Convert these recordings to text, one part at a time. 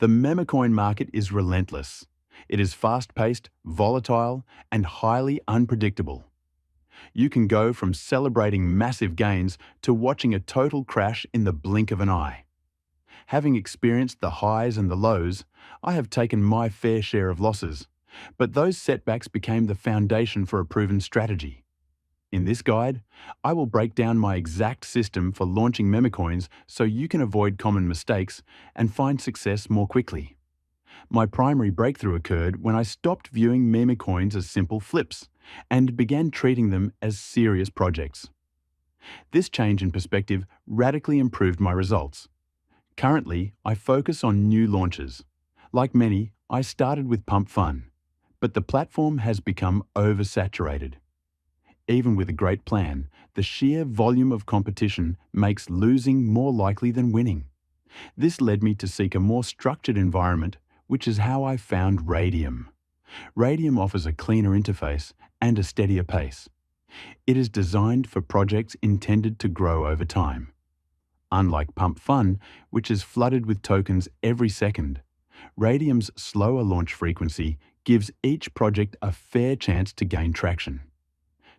The Memecoin market is relentless. It is fast-paced, volatile, and highly unpredictable. You can go from celebrating massive gains to watching a total crash in the blink of an eye. Having experienced the highs and the lows, I have taken my fair share of losses, but those setbacks became the foundation for a proven strategy. In this guide, I will break down my exact system for launching Memecoins so you can avoid common mistakes and find success more quickly. My primary breakthrough occurred when I stopped viewing Memecoins as simple flips and began treating them as serious projects. This change in perspective radically improved my results. Currently, I focus on new launches. Like many, I started with Pump.fun, but the platform has become oversaturated. Even with a great plan, the sheer volume of competition makes losing more likely than winning. This led me to seek a more structured environment, which is how I found Radium. Radium offers a cleaner interface and a steadier pace. It is designed for projects intended to grow over time. Unlike Pump.fun, which is flooded with tokens every second, Radium's slower launch frequency gives each project a fair chance to gain traction.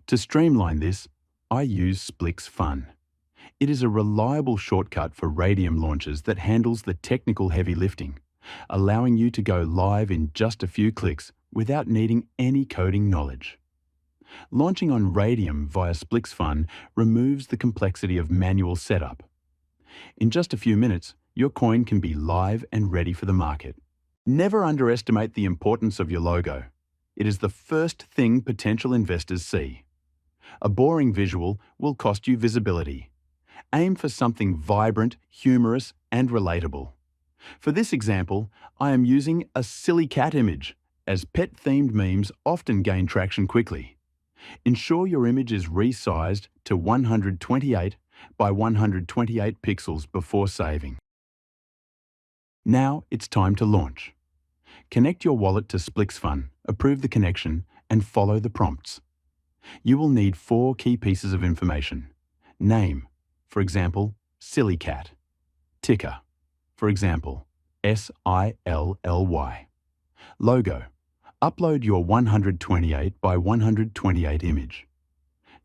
To streamline this, I use Splix.fun. It is a reliable shortcut for Radium launches that handles the technical heavy lifting, allowing you to go live in just a few clicks without needing any coding knowledge. Launching on Radium via Splix.fun removes the complexity of manual setup. In just a few minutes, your coin can be live and ready for the market. Never underestimate the importance of your logo. It is the first thing potential investors see. A boring visual will cost you visibility. Aim for something vibrant, humorous, and relatable. For this example, I am using a silly cat image, as pet-themed memes often gain traction quickly. Ensure your image is resized to 128 by 128 pixels before saving. Now it's time to launch. Connect your wallet to Splix.fun, approve the connection, and follow the prompts. You will need 4 key pieces of information. Name, for example, Silly Cat. Ticker, for example, SILLY. Logo. Upload your 128 by 128 image.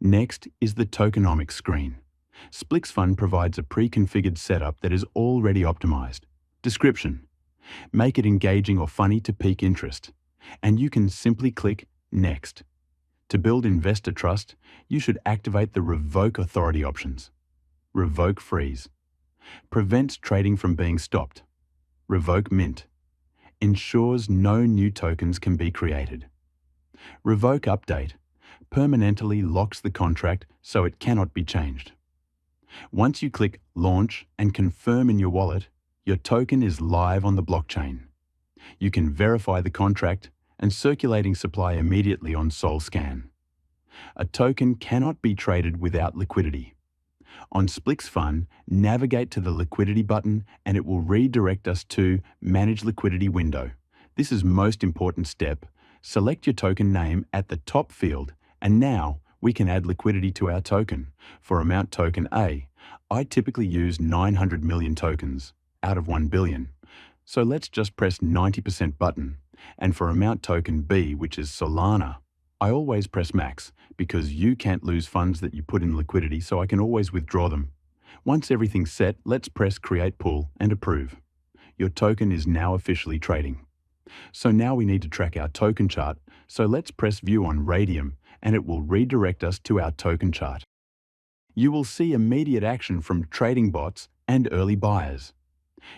Next is the tokenomics screen. Splix.fun provides a pre-configured setup that is already optimized. Description. Make it engaging or funny to pique interest, and you can simply click Next. To build investor trust, you should activate the Revoke Authority options. Revoke Freeze. Prevents trading from being stopped. Revoke Mint. Ensures no new tokens can be created. Revoke Update. Permanently locks the contract so it cannot be changed. Once you click Launch and confirm in your wallet, your token is live on the blockchain. You can verify the contract and circulating supply immediately on SolScan. A token cannot be traded without liquidity. On Splix.fun, navigate to the liquidity button and it will redirect us to Manage Liquidity window. This is most important step. Select your token name at the top field and now we can add liquidity to our token. For amount token A, I typically use 900 million tokens out of 1 billion. So let's just press 90% button. And for amount token B, which is Solana, I always press max because you can't lose funds that you put in liquidity, so I can always withdraw them. Once everything's set, let's press create pool and approve. Your token is now officially trading. So now we need to track our token chart, so let's press view on Radium and it will redirect us to our token chart. You will see immediate action from trading bots and early buyers.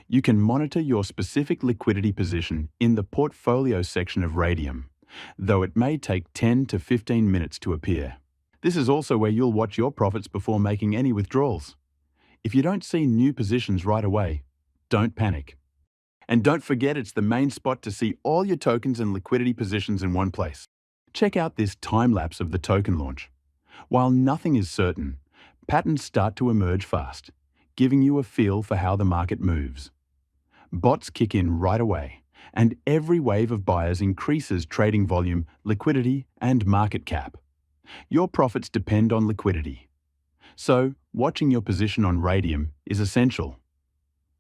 You can monitor your specific liquidity position in the portfolio section of Radium, though it may take 10 to 15 minutes to appear. This is also where you'll watch your profits before making any withdrawals. If you don't see new positions right away, don't panic. And don't forget it's the main spot to see all your tokens and liquidity positions in one place. Check out this time-lapse of the token launch. While nothing is certain, patterns start to emerge fast, giving you a feel for how the market moves. Bots kick in right away, and every wave of buyers increases trading volume, liquidity, and market cap. Your profits depend on liquidity. So, watching your position on Radium is essential.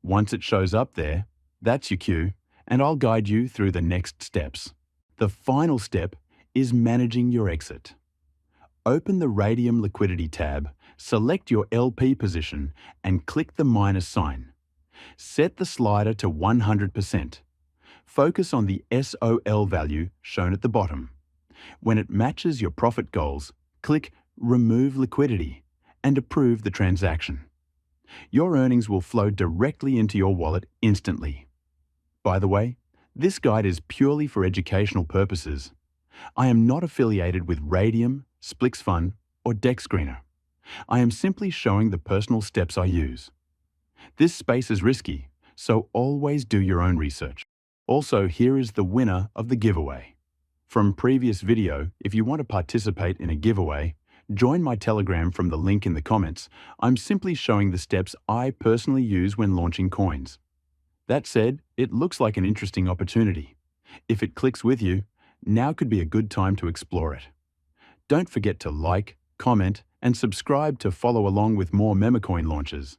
Once it shows up there, That's your cue, and I'll guide you through the next steps. The final step is managing your exit. Open the Radium Liquidity tab, select your LP position, and click the minus sign. Set the slider to 100%. Focus on the SOL value shown at the bottom. When it matches your profit goals, click Remove Liquidity and approve the transaction. Your earnings will flow directly into your wallet instantly. By the way, this guide is purely for educational purposes. I am not affiliated with Radium, Splix.fun, or DexScreener. I am simply showing the personal steps I use. This space is risky, so always do your own research. Also, here is the winner of the giveaway. From previous video, if you want to participate in a giveaway, join my Telegram from the link in the comments. I'm simply showing the steps I personally use when launching coins. That said, it looks like an interesting opportunity. If it clicks with you, now could be a good time to explore it. Don't forget to like, comment, and subscribe to follow along with more Memecoin launches.